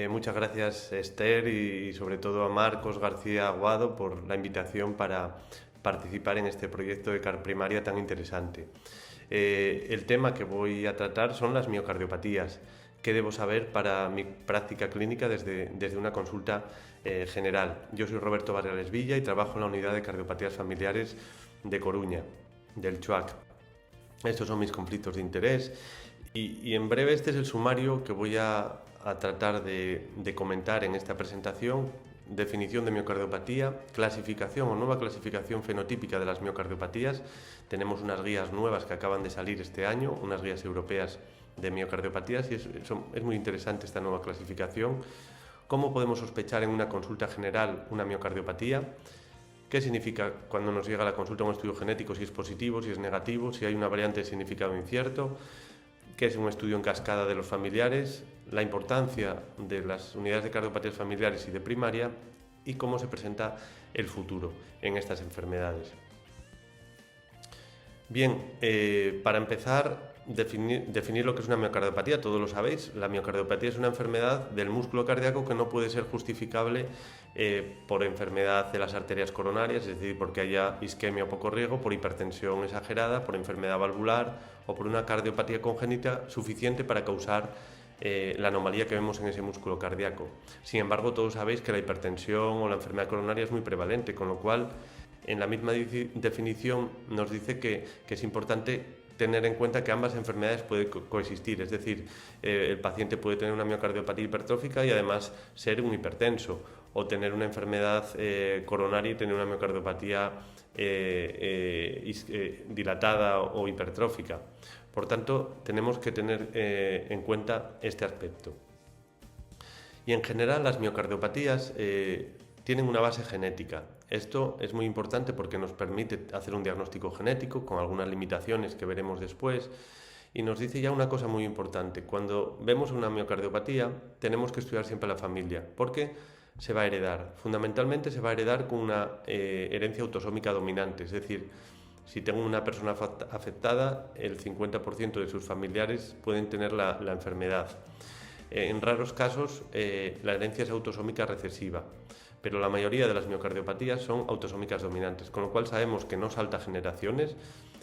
Muchas gracias, Esther, y sobre todo a Marcos García Aguado por la invitación para participar en este proyecto de CAR Primaria tan interesante. El tema que voy a tratar son las miocardiopatías. ¿Qué debo saber para mi práctica clínica desde una consulta general? Yo soy Roberto Barriales Villa y trabajo en la unidad de cardiopatías familiares de Coruña, del CHUAC. Estos son mis conflictos de interés y en breve este es el sumario que voy a tratar de comentar en esta presentación. Definición de miocardiopatía, clasificación o nueva clasificación fenotípica de las miocardiopatías. Tenemos unas guías nuevas que acaban de salir este año, unas guías europeas de miocardiopatías, y es muy interesante esta nueva clasificación. ¿Cómo podemos sospechar en una consulta general una miocardiopatía? ¿Qué significa cuando nos llega a la consulta un estudio genético, si es positivo, si es negativo, si hay una variante de significado incierto? ¿Qué es un estudio en cascada de los familiares? La importancia de las unidades de cardiopatías familiares y de primaria y cómo se presenta el futuro en estas enfermedades. Bien, para empezar, definir lo que es una miocardiopatía. Todos lo sabéis, la miocardiopatía es una enfermedad del músculo cardíaco que no puede ser justificable por enfermedad de las arterias coronarias, es decir, porque haya isquemia o poco riego, por hipertensión exagerada, por enfermedad valvular o por una cardiopatía congénita suficiente para causar la anomalía que vemos en ese músculo cardíaco. Sin embargo, todos sabéis que la hipertensión o la enfermedad coronaria es muy prevalente, con lo cual en la misma definición nos dice que es importante tener en cuenta que ambas enfermedades pueden coexistir, es decir, el paciente puede tener una miocardiopatía hipertrófica y además ser un hipertenso, o tener una enfermedad coronaria y tener una miocardiopatía dilatada o hipertrófica. Por tanto, tenemos que tener en cuenta este aspecto. Y en general las miocardiopatías tienen una base genética. Esto es muy importante porque nos permite hacer un diagnóstico genético con algunas limitaciones que veremos después, y nos dice ya una cosa muy importante. Cuando vemos una miocardiopatía tenemos que estudiar siempre la familia, porque se va a heredar. Fundamentalmente se va a heredar con una herencia autosómica dominante, es decir, si tengo una persona afectada, el 50% de sus familiares pueden tener la enfermedad. En raros casos la herencia es autosómica recesiva, pero la mayoría de las miocardiopatías son autosómicas dominantes, con lo cual sabemos que no salta generaciones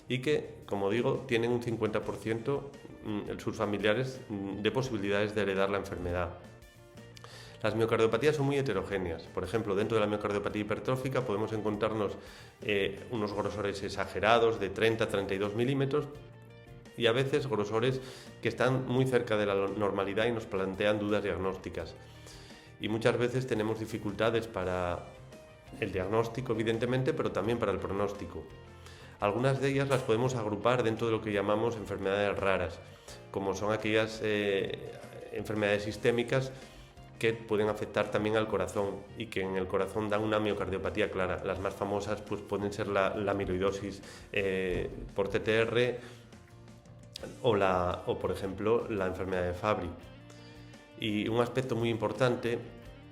y que, como digo, tienen un 50% sus familiares de posibilidades de heredar la enfermedad. Las miocardiopatías son muy heterogéneas. Por ejemplo, dentro de la miocardiopatía hipertrófica podemos encontrarnos unos grosores exagerados de 30 a 32 milímetros y a veces grosores que están muy cerca de la normalidad y nos plantean dudas diagnósticas. Y muchas veces tenemos dificultades para el diagnóstico, evidentemente, pero también para el pronóstico. Algunas de ellas las podemos agrupar dentro de lo que llamamos enfermedades raras, como son aquellas enfermedades sistémicas que pueden afectar también al corazón y que en el corazón dan una miocardiopatía clara. Las más famosas pues, pueden ser la amiloidosis por TTR o, por ejemplo, la enfermedad de Fabry. Y un aspecto muy importante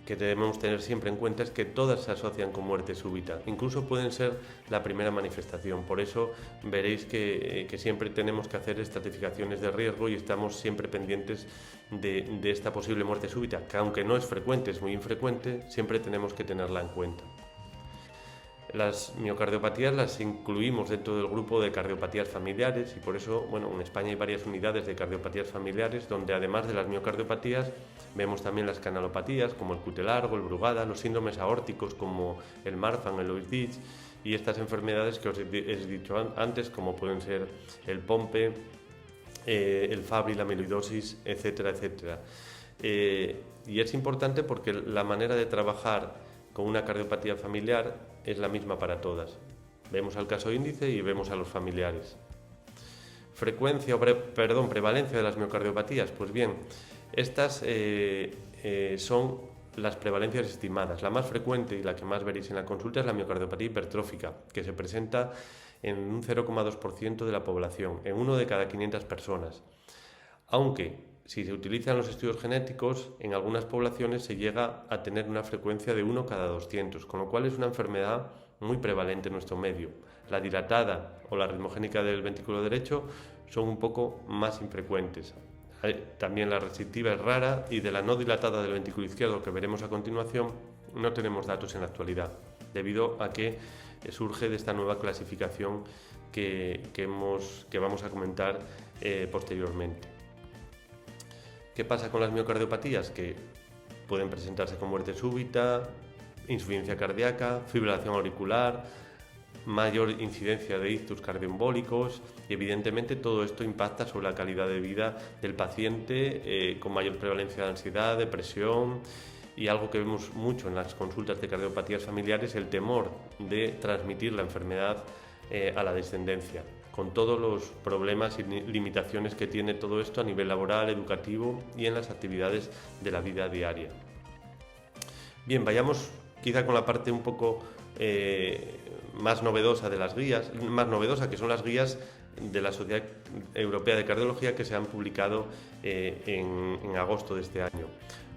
que debemos tener siempre en cuenta es que todas se asocian con muerte súbita, incluso pueden ser la primera manifestación. Por eso veréis que siempre tenemos que hacer estratificaciones de riesgo y estamos siempre pendientes de esta posible muerte súbita, que aunque no es frecuente, es muy infrecuente, siempre tenemos que tenerla en cuenta. Las miocardiopatías las incluimos dentro del grupo de cardiopatías familiares y por eso, en España hay varias unidades de cardiopatías familiares donde además de las miocardiopatías vemos también las canalopatías como el cutelargo, el Brugada, los síndromes aórticos como el Marfan, el Loeys-Dietz y estas enfermedades que os he dicho antes como pueden ser el Pompe, el Fabry, la amiloidosis, etcétera, etcétera. Y es importante porque la manera de trabajar con una cardiopatía familiar es la misma para todas. Vemos al caso índice y vemos a los familiares. Prevalencia de las miocardiopatías. Pues bien, estas son las prevalencias estimadas. La más frecuente y la que más veréis en la consulta es la miocardiopatía hipertrófica, que se presenta en un 0,2% de la población, en 1 de cada 500 personas. Aunque si se utilizan los estudios genéticos, en algunas poblaciones se llega a tener una frecuencia de 1 cada 200, con lo cual es una enfermedad muy prevalente en nuestro medio. La dilatada o la arritmogénica del ventrículo derecho son un poco más infrecuentes. También la restrictiva es rara, y de la no dilatada del ventrículo izquierdo, que veremos a continuación, no tenemos datos en la actualidad, debido a que surge de esta nueva clasificación que vamos a comentar posteriormente. ¿Qué pasa con las miocardiopatías? Que pueden presentarse con muerte súbita, insuficiencia cardíaca, fibrilación auricular, mayor incidencia de ictus cardioembólicos, y evidentemente todo esto impacta sobre la calidad de vida del paciente, con mayor prevalencia de ansiedad, depresión, y algo que vemos mucho en las consultas de cardiopatías familiares, el temor de transmitir la enfermedad a la descendencia, con todos los problemas y limitaciones que tiene todo esto a nivel laboral, educativo y en las actividades de la vida diaria. Bien, vayamos quizá con la parte un poco más novedosa de las guías, que son las guías de la Sociedad Europea de Cardiología, que se han publicado en agosto de este año.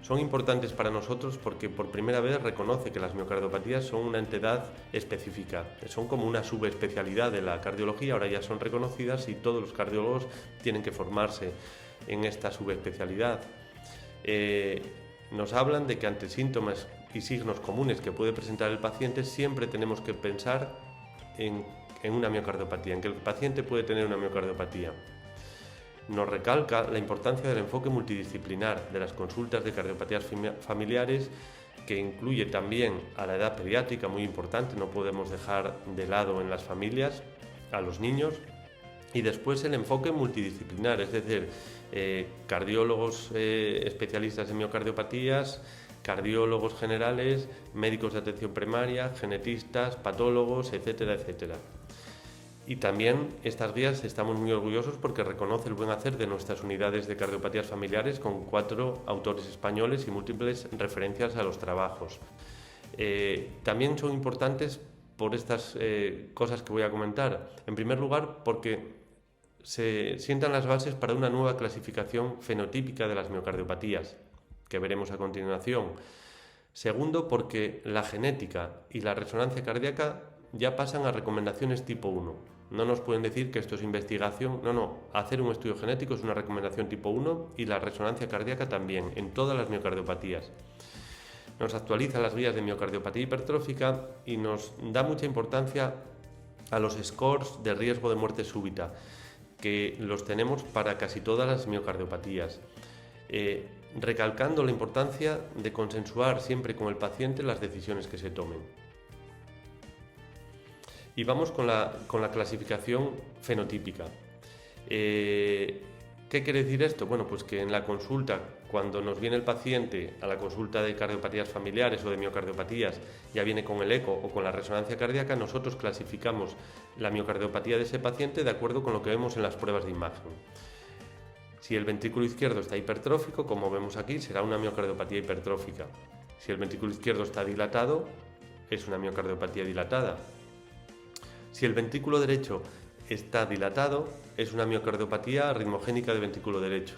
Son importantes para nosotros porque por primera vez reconoce que las miocardiopatías son una entidad específica, son como una subespecialidad de la cardiología, ahora ya son reconocidas y todos los cardiólogos tienen que formarse en esta subespecialidad. Nos hablan de que ante síntomas y signos comunes que puede presentar el paciente, siempre tenemos que pensar en una miocardiopatía, en que el paciente puede tener una miocardiopatía. Nos recalca la importancia del enfoque multidisciplinar de las consultas de cardiopatías familiares, que incluye también a la edad pediátrica, muy importante, no podemos dejar de lado en las familias a los niños, y después el enfoque multidisciplinar, es decir, cardiólogos especialistas en miocardiopatías, cardiólogos generales, médicos de atención primaria, genetistas, patólogos, etcétera, etcétera. Y también estas guías estamos muy orgullosos porque reconoce el buen hacer de nuestras unidades de cardiopatías familiares, con 4 autores españoles y múltiples referencias a los trabajos. También son importantes por estas cosas que voy a comentar. En primer lugar, porque se sientan las bases para una nueva clasificación fenotípica de las miocardiopatías, que veremos a continuación. Segundo, porque la genética y la resonancia cardíaca ya pasan a recomendaciones tipo 1. No nos pueden decir que esto es investigación, no, hacer un estudio genético es una recomendación tipo 1, y la resonancia cardíaca también, en todas las miocardiopatías. Nos actualiza las guías de miocardiopatía hipertrófica y nos da mucha importancia a los scores de riesgo de muerte súbita, que los tenemos para casi todas las miocardiopatías, recalcando la importancia de consensuar siempre con el paciente las decisiones que se tomen. Y vamos con la clasificación fenotípica. ¿Qué quiere decir esto? Bueno, pues que en la consulta, cuando nos viene el paciente a la consulta de cardiopatías familiares o de miocardiopatías, ya viene con el eco o con la resonancia cardíaca, nosotros clasificamos la miocardiopatía de ese paciente de acuerdo con lo que vemos en las pruebas de imagen. Si el ventrículo izquierdo está hipertrófico, como vemos aquí, será una miocardiopatía hipertrófica. Si el ventrículo izquierdo está dilatado, es una miocardiopatía dilatada. Si el ventrículo derecho está dilatado, es una miocardiopatía arritmogénica del ventrículo derecho.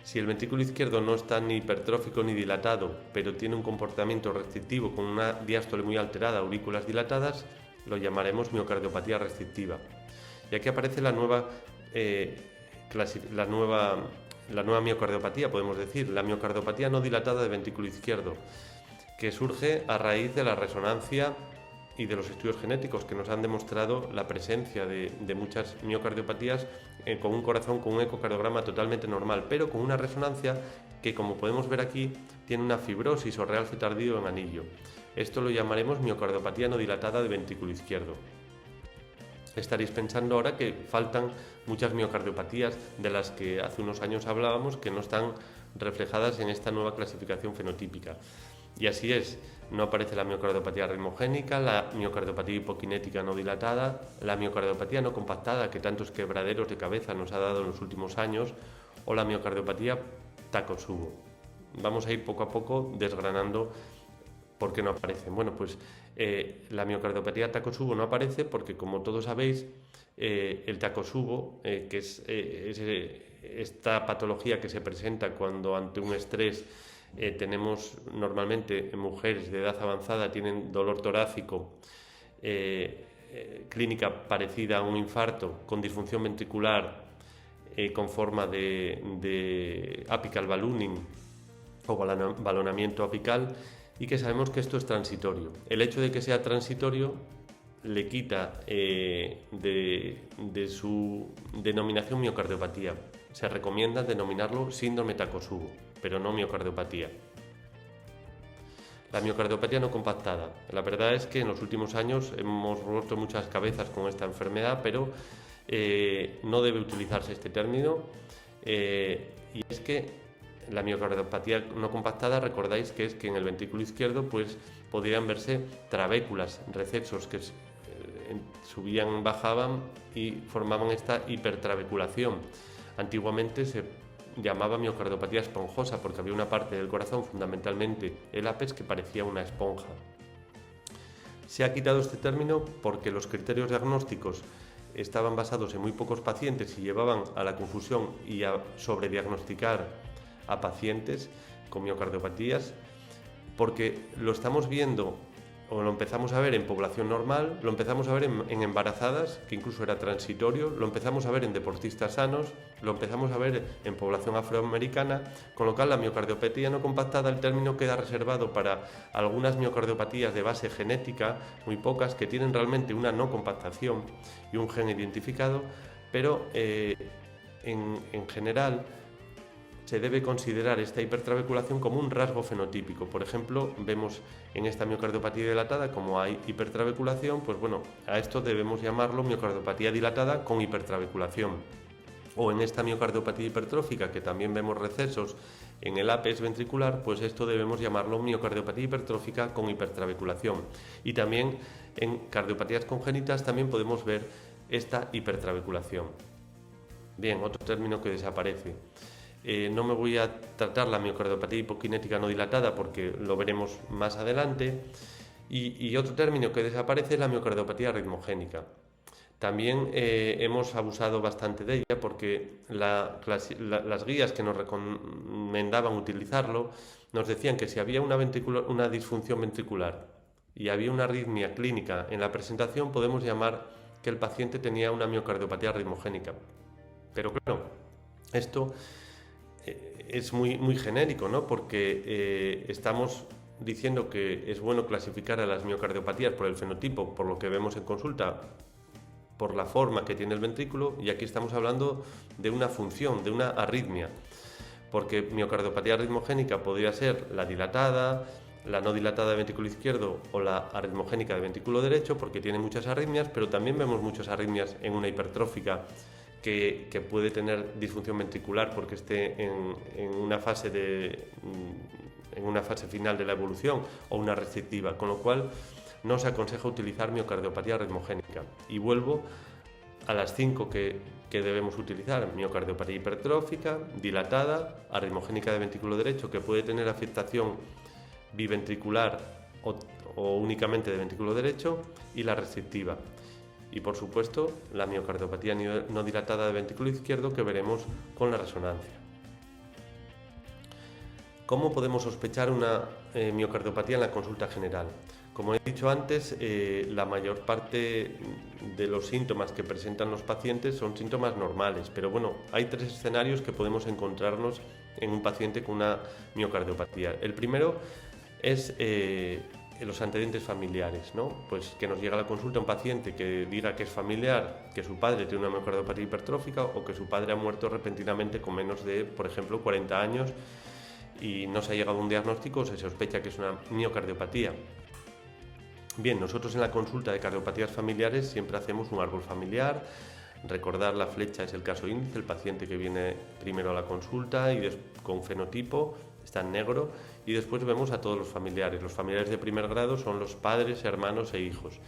Si el ventrículo izquierdo no está ni hipertrófico ni dilatado, pero tiene un comportamiento restrictivo con una diástole muy alterada, aurículas dilatadas, lo llamaremos miocardiopatía restrictiva. Y aquí aparece la nueva miocardiopatía, podemos decir, la miocardiopatía no dilatada del ventrículo izquierdo, que surge a raíz de la resonancia y de los estudios genéticos que nos han demostrado la presencia de muchas miocardiopatías con un corazón con un ecocardiograma totalmente normal, pero con una resonancia que, como podemos ver aquí, tiene una fibrosis o realce tardío en anillo. Esto lo llamaremos miocardiopatía no dilatada del ventrículo izquierdo. Estaréis pensando ahora que faltan muchas miocardiopatías de las que hace unos años hablábamos, que no están reflejadas en esta nueva clasificación fenotípica. Y así es, no aparece la miocardiopatía arritmogénica, la miocardiopatía hipokinética no dilatada, la miocardiopatía no compactada, que tantos quebraderos de cabeza nos ha dado en los últimos años, o la miocardiopatía Takotsubo. Vamos a ir poco a poco desgranando por qué no aparecen. Bueno, pues la miocardiopatía Takotsubo no aparece porque, como todos sabéis, el Takotsubo, que es esta patología que se presenta cuando ante un estrés tenemos normalmente mujeres de edad avanzada, tienen dolor torácico, clínica parecida a un infarto, con disfunción ventricular, con forma de apical ballooning o balonamiento apical, y que sabemos que esto es transitorio. El hecho de que sea transitorio le quita de su denominación miocardiopatía. Se recomienda denominarlo síndrome Takotsubo, pero no miocardiopatía. La miocardiopatía no compactada. La verdad es que en los últimos años hemos roto muchas cabezas con esta enfermedad, pero no debe utilizarse este término. Y es que la miocardiopatía no compactada, recordáis que es que en el ventrículo izquierdo pues podrían verse trabéculas, recesos que subían, bajaban y formaban esta hipertrabeculación. Antiguamente se llamaba miocardiopatía esponjosa porque había una parte del corazón, fundamentalmente el ápex, que parecía una esponja. Se ha quitado este término porque los criterios diagnósticos estaban basados en muy pocos pacientes y llevaban a la confusión y a sobrediagnosticar a pacientes con miocardiopatías, porque lo estamos viendo o lo empezamos a ver en población normal, lo empezamos a ver en embarazadas, que incluso era transitorio, lo empezamos a ver en deportistas sanos, lo empezamos a ver en población afroamericana, con lo cual la miocardiopatía no compactada, el término queda reservado para algunas miocardiopatías de base genética, muy pocas, que tienen realmente una no compactación y un gen identificado, pero en general se debe considerar esta hipertrabeculación como un rasgo fenotípico. Por ejemplo, vemos en esta miocardiopatía dilatada, como hay hipertrabeculación, pues bueno, a esto debemos llamarlo miocardiopatía dilatada con hipertrabeculación. O en esta miocardiopatía hipertrófica, que también vemos recesos en el ápex ventricular, pues esto debemos llamarlo miocardiopatía hipertrófica con hipertrabeculación. Y también en cardiopatías congénitas también podemos ver esta hipertrabeculación. Bien, otro término que desaparece. No me voy a tratar la miocardiopatía hipokinética no dilatada porque lo veremos más adelante. Y otro término que desaparece es la miocardiopatía ritmogénica. También hemos abusado bastante de ella porque las guías que nos recomendaban utilizarlo nos decían que si había una disfunción ventricular y había una arritmia clínica en la presentación, podemos llamar que el paciente tenía una miocardiopatía ritmogénica. Pero claro, esto es muy genérico, ¿no? Porque estamos diciendo que es bueno clasificar a las miocardiopatías por el fenotipo, por lo que vemos en consulta, por la forma que tiene el ventrículo, y aquí estamos hablando de una función, de una arritmia, porque miocardiopatía ritmogénica podría ser la dilatada, la no dilatada de ventrículo izquierdo o la arritmogénica de ventrículo derecho, porque tiene muchas arritmias, pero también vemos muchas arritmias en una hipertrófica que puede tener disfunción ventricular porque esté en una fase final de la evolución o una restrictiva, con lo cual no se aconseja utilizar miocardiopatía ritmogénica. Y vuelvo a las 5 que debemos utilizar: miocardiopatía hipertrófica, dilatada, arritmogénica de ventrículo derecho, que puede tener afectación biventricular o únicamente de ventrículo derecho, y la restrictiva. Y por supuesto la miocardiopatía no dilatada de ventrículo izquierdo, que veremos con la resonancia. ¿Cómo podemos sospechar una miocardiopatía en la consulta general? Como he dicho antes, la mayor parte de los síntomas que presentan los pacientes son síntomas normales, pero bueno, hay 3 escenarios que podemos encontrarnos en un paciente con una miocardiopatía. El primero es los antecedentes familiares, ¿no? Pues que nos llega a la consulta un paciente que diga que es familiar, que su padre tiene una miocardiopatía hipertrófica o que su padre ha muerto repentinamente con menos de, por ejemplo, 40 años y no se ha llegado a un diagnóstico, o se sospecha que es una miocardiopatía. Bien, nosotros en la consulta de cardiopatías familiares siempre hacemos un árbol familiar. Recordar, la flecha es el caso índice, el paciente que viene primero a la consulta y con fenotipo, está en negro, y después vemos a todos los familiares. Los familiares de primer grado son los padres, hermanos e hijos.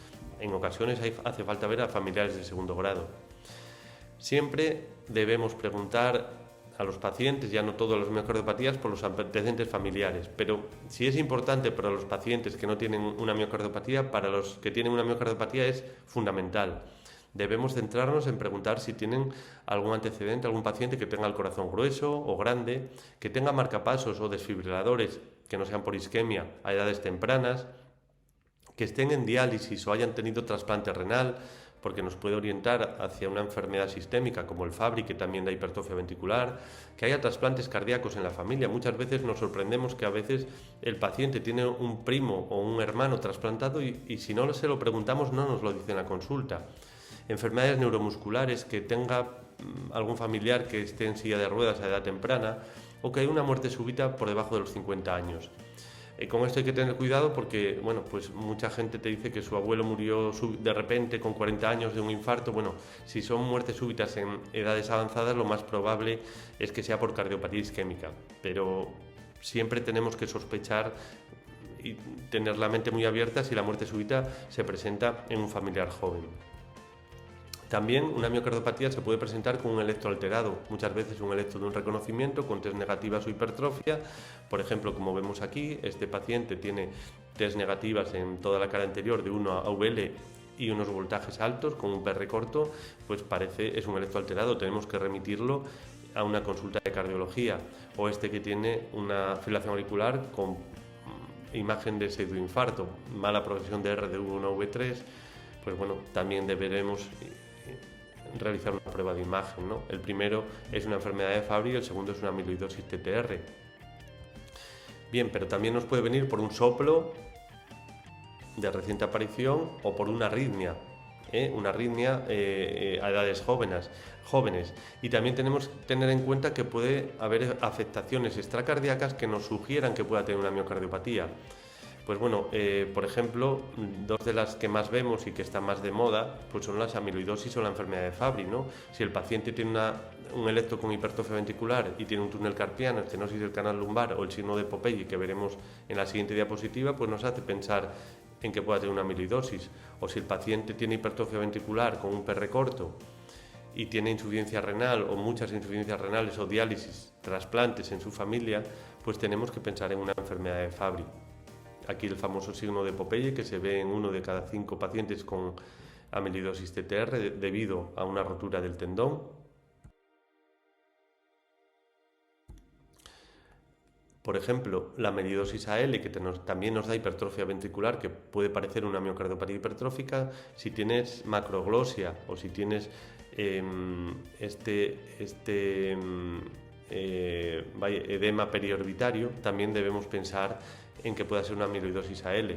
En ocasiones hace falta ver a familiares de segundo grado. Siempre debemos preguntar a los pacientes, ya no todas las miocardiopatías, por los antecedentes familiares, pero si es importante para los pacientes que no tienen una miocardiopatía, para los que tienen una miocardiopatía es fundamental. Debemos centrarnos en preguntar si tienen algún antecedente, algún paciente que tenga el corazón grueso o grande, que tenga marcapasos o desfibriladores que no sean por isquemia a edades tempranas, que estén en diálisis o hayan tenido trasplante renal, porque nos puede orientar hacia una enfermedad sistémica como el Fabry, que también da hipertrofia ventricular, que haya trasplantes cardíacos en la familia. Muchas veces nos sorprendemos que a veces el paciente tiene un primo o un hermano trasplantado y si no se lo preguntamos no nos lo dice en la consulta. Enfermedades neuromusculares, que tenga algún familiar que esté en silla de ruedas a edad temprana o que haya una muerte súbita por debajo de los 50 años. Con esto hay que tener cuidado porque, bueno, pues mucha gente te dice que su abuelo murió de repente con 40 años de un infarto. Bueno, si son muertes súbitas en edades avanzadas, lo más probable es que sea por cardiopatía isquémica, pero siempre tenemos que sospechar y tener la mente muy abierta si la muerte súbita se presenta en un familiar joven. También una miocardiopatía se puede presentar con un electro alterado, muchas veces un electro de un reconocimiento con test negativas o hipertrofia. Por ejemplo, como vemos aquí, este paciente tiene test negativas en toda la cara anterior de 1 AVL y unos voltajes altos con un PR corto, pues es un electro alterado, tenemos que remitirlo a una consulta de cardiología. O este que tiene una fibrilación auricular con imagen de pseudoinfarto, mala progresión de RDV1V3, pues bueno, también deberemos realizar una prueba de imagen, ¿no? El primero es una enfermedad de Fabry y el segundo es una amiloidosis TTR. Bien, pero también nos puede venir por un soplo de reciente aparición o por una arritmia a edades jóvenes. Y también tenemos que tener en cuenta que puede haber afectaciones extracardíacas que nos sugieran que pueda tener una miocardiopatía. Pues bueno, por ejemplo, dos de las que más vemos y que están más de moda, pues son las amiloidosis o la enfermedad de Fabry, ¿no? Si el paciente tiene un electro con hipertrofia ventricular y tiene un túnel carpiano, estenosis del canal lumbar o el signo de Popeye que veremos en la siguiente diapositiva, pues nos hace pensar en que pueda tener una amiloidosis. O si el paciente tiene hipertrofia ventricular con un PR corto y tiene insuficiencia renal o muchas insuficiencias renales o diálisis, trasplantes en su familia, pues tenemos que pensar en una enfermedad de Fabry. Aquí el famoso signo de Popeye que se ve en 1 de cada 5 pacientes con amiloidosis TTR debido a una rotura del tendón. Por ejemplo, la amiloidosis AL, que también nos da hipertrofia ventricular, que puede parecer una miocardiopatía hipertrófica. Si tienes macroglosia o si tienes edema periorbitario, también debemos pensar en que pueda ser una amiloidosis AL.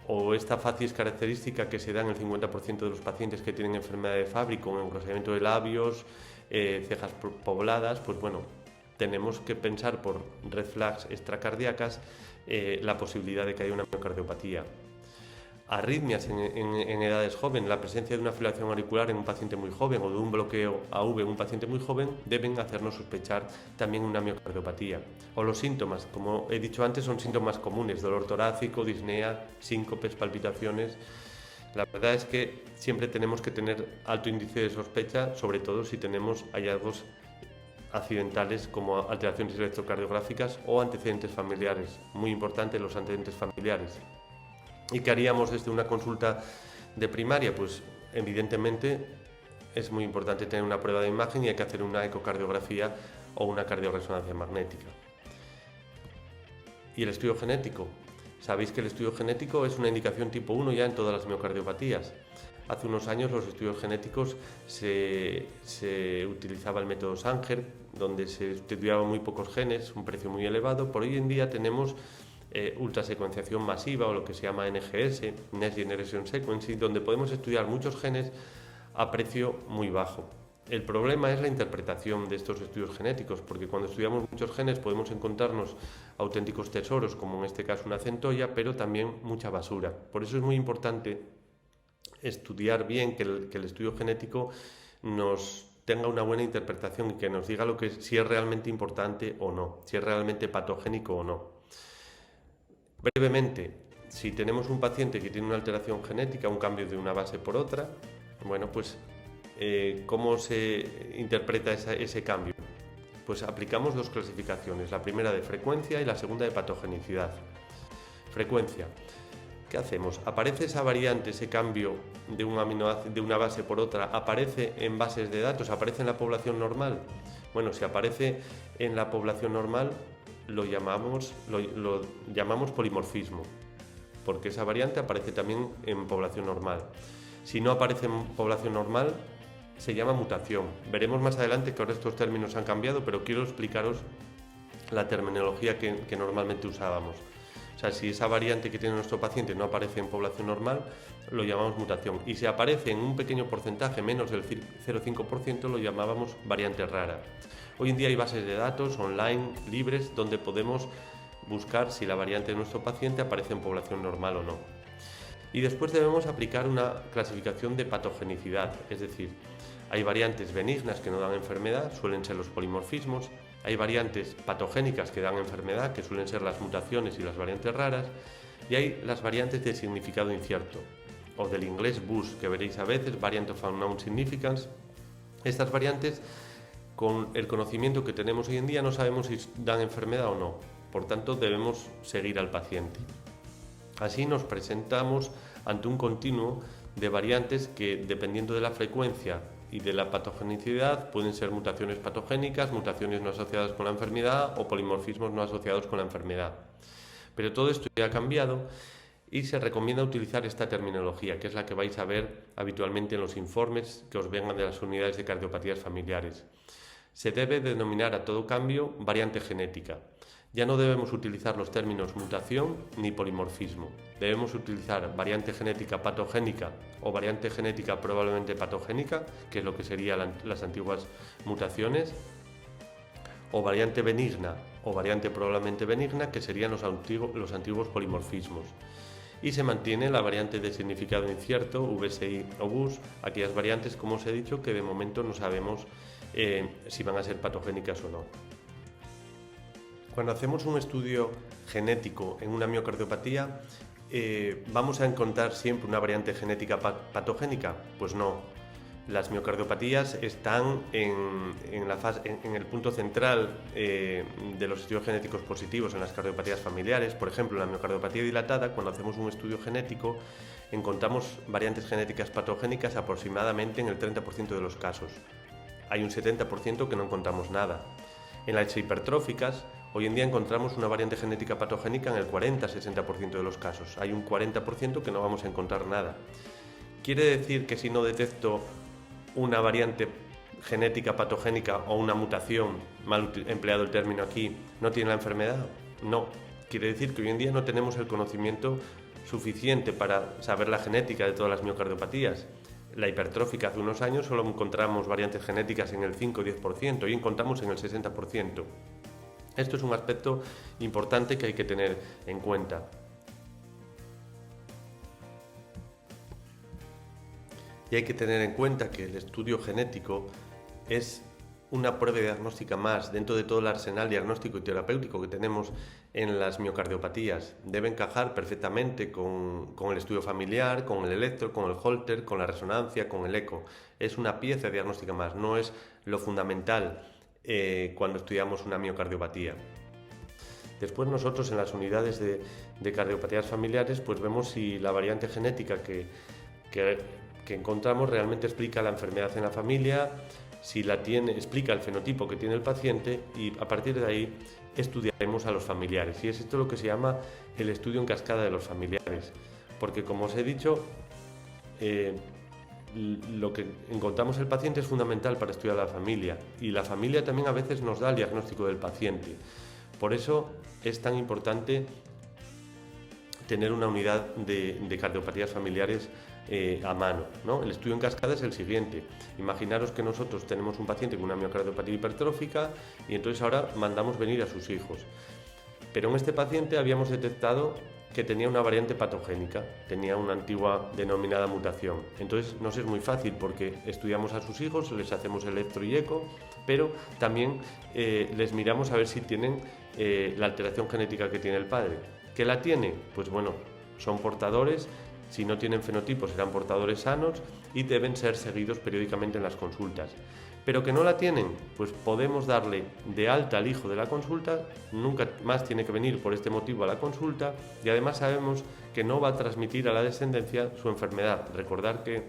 O esta facies característica que se da en el 50% de los pacientes que tienen enfermedad de Fabry con engrosamiento de labios, cejas pobladas, pues bueno, tenemos que pensar por red flags extracardíacas la posibilidad de que haya una miocardiopatía. Arritmias en edades jóvenes, la presencia de una fibrilación auricular en un paciente muy joven o de un bloqueo AV en un paciente muy joven deben hacernos sospechar también una miocardiopatía. O los síntomas, como he dicho antes, son síntomas comunes: dolor torácico, disnea, síncopes, palpitaciones. La verdad es que siempre tenemos que tener alto índice de sospecha, sobre todo si tenemos hallazgos accidentales como alteraciones electrocardiográficas o antecedentes familiares. Muy importante los antecedentes familiares. ¿Y qué haríamos desde una consulta de primaria? Pues evidentemente es muy importante tener una prueba de imagen y hay que hacer una ecocardiografía o una cardioresonancia magnética. ¿Y el estudio genético? Sabéis que el estudio genético es una indicación tipo 1 ya en todas las miocardiopatías. Hace unos años los estudios genéticos se utilizaba el método Sanger, donde se estudiaban muy pocos genes, un precio muy elevado. Por hoy en día tenemos ultrasecuenciación masiva o lo que se llama NGS, Next Generation Sequencing, donde podemos estudiar muchos genes a precio muy bajo. El problema es la interpretación de estos estudios genéticos, porque cuando estudiamos muchos genes podemos encontrarnos auténticos tesoros, como en este caso una centolla, pero también mucha basura. Por eso es muy importante estudiar bien, que el estudio genético nos tenga una buena interpretación y que nos diga si es realmente importante o no, si es realmente patogénico o no. Brevemente, si tenemos un paciente que tiene una alteración genética, un cambio de una base por otra, bueno, pues ¿cómo se interpreta ese cambio? Pues aplicamos dos clasificaciones, la primera de frecuencia y la segunda de patogenicidad. Frecuencia. ¿Qué hacemos? ¿Aparece esa variante, ese cambio de un aminoácido, de una base por otra, aparece en bases de datos, aparece en la población normal? Bueno, si aparece en la población normal, lo llamamos polimorfismo, porque esa variante aparece también en población normal. Si no aparece en población normal, se llama mutación. Veremos más adelante que ahora estos términos han cambiado, pero quiero explicaros la terminología que normalmente usábamos. O sea, si esa variante que tiene nuestro paciente no aparece en población normal, lo llamamos mutación. Y si aparece en un pequeño porcentaje, menos del 0,5%, lo llamábamos variante rara. Hoy en día hay bases de datos online, libres, donde podemos buscar si la variante de nuestro paciente aparece en población normal o no. Y después debemos aplicar una clasificación de patogenicidad, es decir, hay variantes benignas que no dan enfermedad, suelen ser los polimorfismos. Hay variantes patogénicas que dan enfermedad, que suelen ser las mutaciones y las variantes raras, y hay las variantes de significado incierto, o del inglés VUS, que veréis a veces, Variant of Unknown Significance. Estas variantes, con el conocimiento que tenemos hoy en día, no sabemos si dan enfermedad o no, por tanto debemos seguir al paciente. Así nos presentamos ante un continuo de variantes que, dependiendo de la frecuencia y de la patogenicidad, pueden ser mutaciones patogénicas, mutaciones no asociadas con la enfermedad o polimorfismos no asociados con la enfermedad. Pero todo esto ya ha cambiado y se recomienda utilizar esta terminología, que es la que vais a ver habitualmente en los informes que os vengan de las unidades de cardiopatías familiares. Se debe denominar a todo cambio variante genética. Ya no debemos utilizar los términos mutación ni polimorfismo. Debemos utilizar variante genética patogénica o variante genética probablemente patogénica, que es lo que serían las antiguas mutaciones, o variante benigna o variante probablemente benigna, que serían los antiguos polimorfismos. Y se mantiene la variante de significado incierto, VSI o VUS, aquellas variantes, como os he dicho, que de momento no sabemos si van a ser patogénicas o no. Cuando hacemos un estudio genético en una miocardiopatía, ¿vamos a encontrar siempre una variante genética patogénica? Pues no. Las miocardiopatías están en el punto central de los estudios genéticos positivos en las cardiopatías familiares. Por ejemplo, en la miocardiopatía dilatada, cuando hacemos un estudio genético, encontramos variantes genéticas patogénicas aproximadamente en el 30% de los casos. Hay un 70% que no encontramos nada. En las hipertróficas, hoy en día encontramos una variante genética patogénica en el 40-60% de los casos. Hay un 40% que no vamos a encontrar nada. ¿Quiere decir que si no detecto una variante genética patogénica o una mutación, mal empleado el término aquí, no tiene la enfermedad? No. Quiere decir que hoy en día no tenemos el conocimiento suficiente para saber la genética de todas las miocardiopatías. La hipertrófica hace unos años solo encontramos variantes genéticas en el 5-10%, hoy encontramos en el 60%. Esto es un aspecto importante que hay que tener en cuenta. Y hay que tener en cuenta que el estudio genético es una prueba diagnóstica más dentro de todo el arsenal diagnóstico y terapéutico que tenemos en las miocardiopatías. Debe encajar perfectamente con el estudio familiar, con el electro, con el Holter, con la resonancia, con el eco. Es una pieza diagnóstica más, no es lo fundamental cuando estudiamos una miocardiopatía. Después nosotros en las unidades de cardiopatías familiares pues vemos si la variante genética que encontramos realmente explica la enfermedad en la familia, si la tiene, explica el fenotipo que tiene el paciente, y a partir de ahí estudiaremos a los familiares. Y es esto lo que se llama el estudio en cascada de los familiares, porque como os he dicho, lo que encontramos en el paciente es fundamental para estudiar a la familia, y la familia también a veces nos da el diagnóstico del paciente. Por eso es tan importante tener una unidad de cardiopatías familiares a mano, ¿no? El estudio en cascada es el siguiente. Imaginaros que nosotros tenemos un paciente con una miocardiopatía hipertrófica y entonces ahora mandamos venir a sus hijos. Pero en este paciente habíamos detectado que tenía una variante patogénica, tenía una antigua denominada mutación. Entonces nos es muy fácil porque estudiamos a sus hijos, les hacemos electro y eco, pero también les miramos a ver si tienen la alteración genética que tiene el padre. ¿Qué la tiene? Pues bueno, son portadores. Si no tienen fenotipos serán portadores sanos y deben ser seguidos periódicamente en las consultas. Pero que no la tienen, pues podemos darle de alta al hijo de la consulta, nunca más tiene que venir por este motivo a la consulta, y además sabemos que no va a transmitir a la descendencia su enfermedad. Recordar que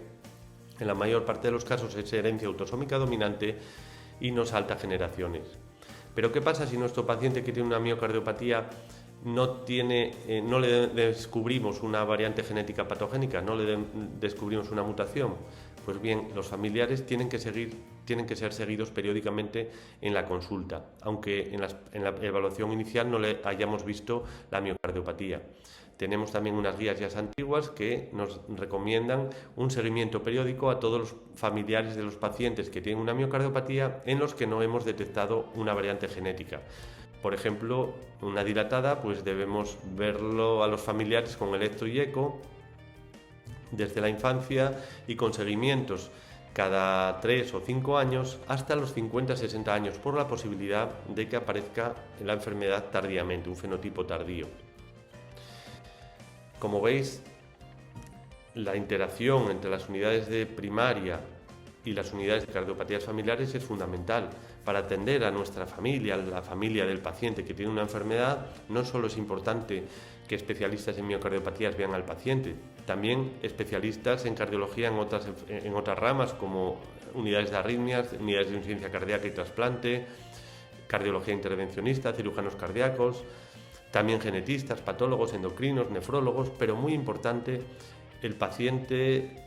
en la mayor parte de los casos es herencia autosómica dominante y no salta generaciones. Pero ¿qué pasa si nuestro paciente que tiene una miocardiopatía no le descubrimos una variante genética patogénica, no le descubrimos una mutación, pues bien, los familiares tienen que ser seguidos periódicamente en la consulta, aunque en la evaluación inicial no le hayamos visto la miocardiopatía. Tenemos también unas guías ya antiguas que nos recomiendan un seguimiento periódico a todos los familiares de los pacientes que tienen una miocardiopatía en los que no hemos detectado una variante genética. Por ejemplo, una dilatada, pues debemos verlo a los familiares con electro y eco desde la infancia y con seguimientos cada 3 o 5 años hasta los 50-60 años por la posibilidad de que aparezca la enfermedad tardíamente, un fenotipo tardío. Como veis, la interacción entre las unidades de primaria y las unidades de cardiopatías familiares es fundamental. Para atender a nuestra familia, a la familia del paciente que tiene una enfermedad, no solo es importante que especialistas en miocardiopatías vean al paciente, también especialistas en cardiología en otras ramas como unidades de arritmias, unidades de insuficiencia cardíaca y trasplante, cardiología intervencionista, cirujanos cardíacos, también genetistas, patólogos, endocrinos, nefrólogos, pero muy importante el paciente,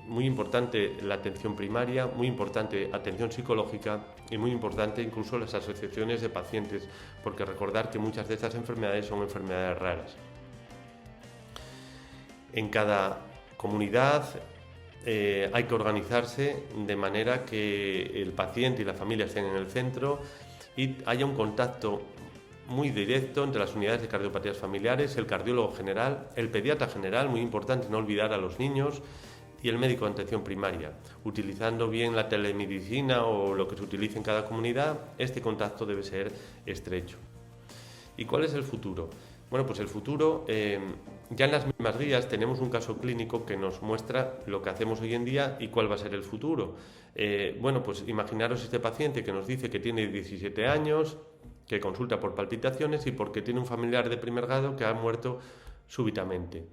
muy importante la atención primaria, muy importante atención psicológica y muy importante incluso las asociaciones de pacientes, porque recordar que muchas de estas enfermedades son enfermedades raras. En cada comunidad hay que organizarse de manera que el paciente y la familia estén en el centro y haya un contacto muy directo entre las unidades de cardiopatías familiares, el cardiólogo general, el pediatra general, muy importante no olvidar a los niños, y el médico de atención primaria. Utilizando bien la telemedicina o lo que se utilice en cada comunidad, este contacto debe ser estrecho. ¿Y cuál es el futuro? Bueno, pues el futuro, ya en las mismas guías tenemos un caso clínico que nos muestra lo que hacemos hoy en día y cuál va a ser el futuro. Bueno, pues imaginaros este paciente que nos dice que tiene 17 años, que consulta por palpitaciones y porque tiene un familiar de primer grado que ha muerto súbitamente.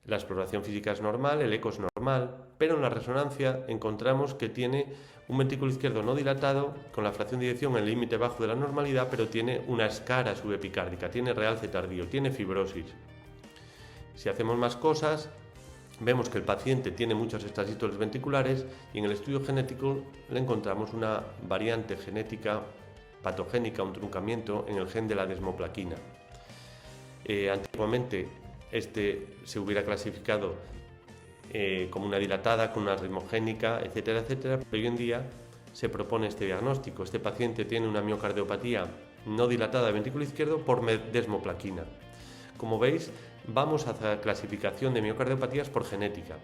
La exploración física es normal, el eco es normal, pero en la resonancia encontramos que tiene un ventrículo izquierdo no dilatado, con la fracción de eyección en el límite bajo de la normalidad, pero tiene una escara subepicárdica, tiene realce tardío, tiene fibrosis. Si hacemos más cosas, vemos que el paciente tiene muchos extrasístoles ventriculares y en el estudio genético le encontramos una variante genética patogénica, un truncamiento en el gen de la desmoplaquina. Antiguamente se hubiera clasificado como una dilatada, con una ritmogénica, etcétera, etcétera, pero hoy en día se propone este diagnóstico. Este paciente tiene una miocardiopatía no dilatada del ventrículo izquierdo por desmoplaquina. Como veis, vamos hacia la clasificación de miocardiopatías por genética.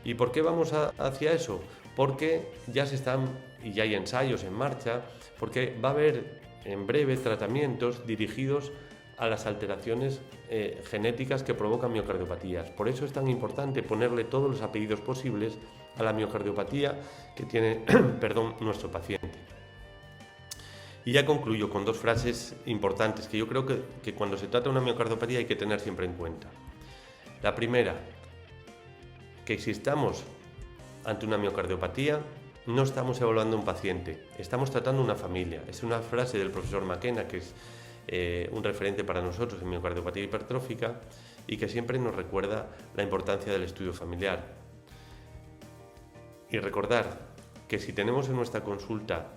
¿Y por qué vamos hacia eso? Porque ya y ya hay ensayos en marcha, porque va a haber en breve tratamientos dirigidos a las alteraciones genéticas que provocan miocardiopatías. Por eso es tan importante ponerle todos los apellidos posibles a la miocardiopatía que tiene nuestro paciente. Y ya concluyo con dos frases importantes que yo creo que cuando se trata de una miocardiopatía hay que tener siempre en cuenta. La primera, que si estamos ante una miocardiopatía, no estamos evaluando a un paciente, estamos tratando a una familia. Es una frase del profesor McKenna, que es un referente para nosotros en miocardiopatía hipertrófica y que siempre nos recuerda la importancia del estudio familiar. Y recordar que si tenemos en nuestra consulta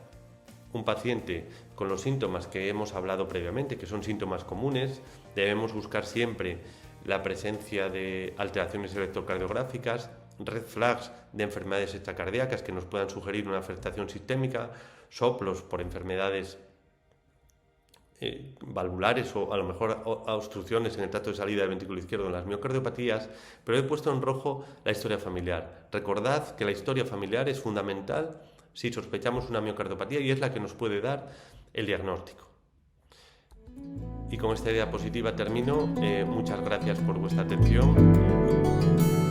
un paciente con los síntomas que hemos hablado previamente, que son síntomas comunes, debemos buscar siempre la presencia de alteraciones electrocardiográficas, red flags de enfermedades extracardíacas que nos puedan sugerir una afectación sistémica, soplos por enfermedades valvulares o a lo mejor obstrucciones en el tracto de salida del ventrículo izquierdo en las miocardiopatías, pero he puesto en rojo la historia familiar. Recordad que la historia familiar es fundamental si sospechamos una miocardiopatía y es la que nos puede dar el diagnóstico. Y con esta diapositiva termino. Muchas gracias por vuestra atención.